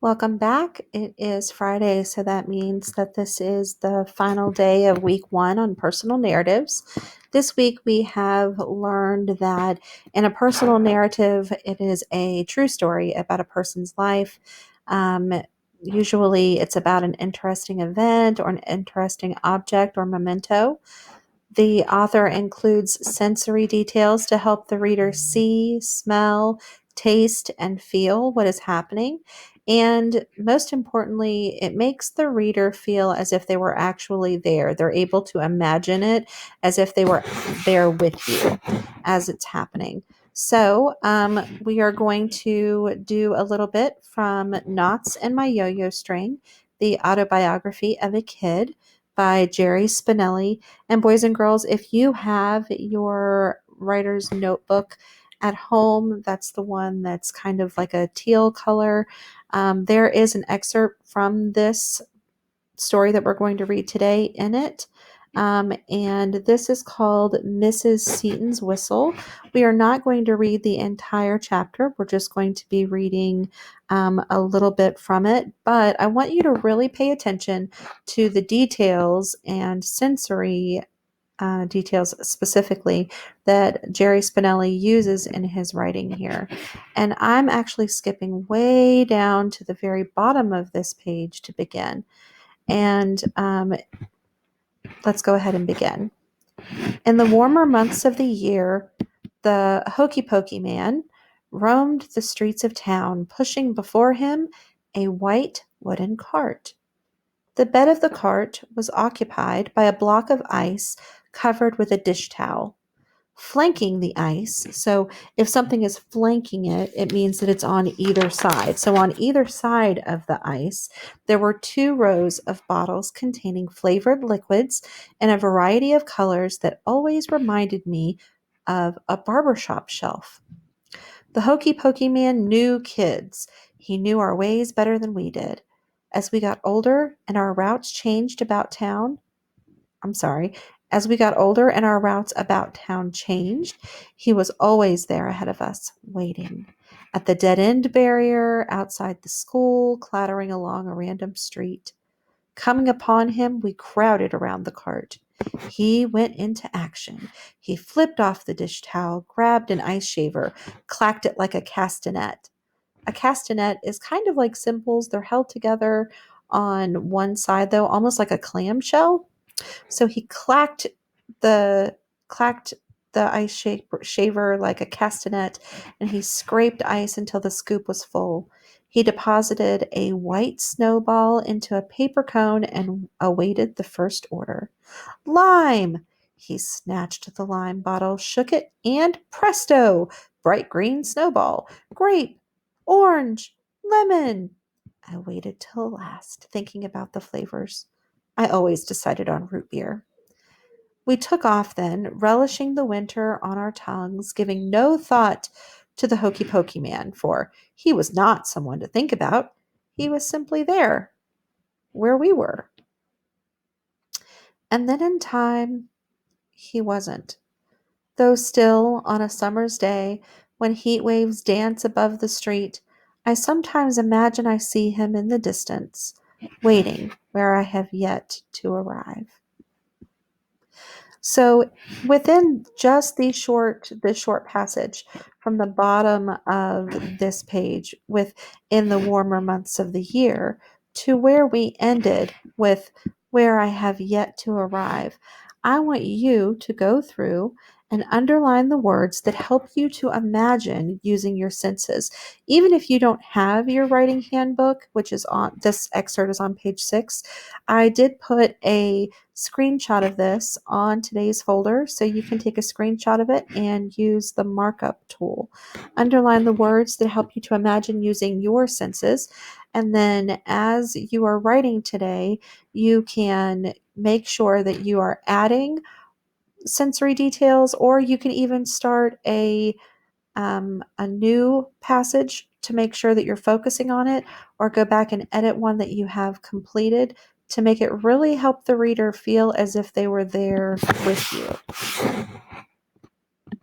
Welcome back. It is Friday, so that means that this is the final day of week 1 on personal narratives. This week we have learned that in a personal narrative, it is a true story about a person's life. Usually it's about an interesting event or an interesting object or memento. The author includes sensory details to help the reader see, smell, taste, and feel what is happening. And most importantly, it makes the reader feel as if they were actually there. They're able to imagine it as if they were there with you as it's happening. So, we are going to do a little bit from Knots and My Yo-Yo String, the autobiography of a kid by Jerry Spinelli. And boys and girls, if you have your writer's notebook at home, that's the one that's kind of like a teal color. There is an excerpt from this story that we're going to read today in it. And this is called Mrs. Seaton's Whistle. We are not going to read the entire chapter. We're just going to be reading a little bit from it. But I want you to really pay attention to the details and sensory details specifically that Jerry Spinelli uses in his writing here. And I'm actually skipping way down to the very bottom of this page to begin. And let's go ahead and begin. In the warmer months of the year, the Hokey Pokey man roamed the streets of town, pushing before him a white wooden cart. The bed of the cart was occupied by a block of ice covered with a dish towel. Flanking the ice, so if something is flanking it, it means that it's on either side. So on either side of the ice, there were 2 rows of bottles containing flavored liquids in a variety of colors that always reminded me of a barbershop shelf. The Hokey Pokey man knew kids. He knew our ways better than we did. As we got older and our routes changed about town, as we got older and our routes about town changed, he was always there ahead of us, waiting. At the dead end barrier, outside the school, clattering along a random street. Coming upon him, we crowded around the cart. He went into action. He flipped off the dish towel, grabbed an ice shaver, clacked it like a castanet. A castanet is kind of like cymbals. They're held together on one side, though, almost like a clamshell. So he the clacked the ice shaver like a castanet, and he scraped ice until the scoop was full. He deposited a white snowball into a paper cone and awaited the first order. Lime! He snatched the lime bottle, shook it, and presto! Bright green snowball. Grape! Orange! Lemon! I waited till last, thinking about the flavors. I always decided on root beer. We took off then, relishing the winter on our tongues, giving no thought to the Hokey Pokey man, for he was not someone to think about. He was simply there, where we were. And then in time, he wasn't. Though still, on a summer's day, when heat waves dance above the street, I sometimes imagine I see him in the distance, waiting where I have yet to arrive. So within just this short passage from the bottom of this page, within the warmer months of the year, to where we ended with where I have yet to arrive, I want you to go through and underline the words that help you to imagine using your senses. Even if you don't have your writing handbook, which is on this excerpt is on page 6, I did put a screenshot of this on today's folder, so you can take a screenshot of it and use the markup tool. Underline the words that help you to imagine using your senses, and then as you are writing today, you can make sure that you are adding sensory details, or you can even start a new passage to make sure that you're focusing on it, or go back and edit one that you have completed to make it really help the reader feel as if they were there with you.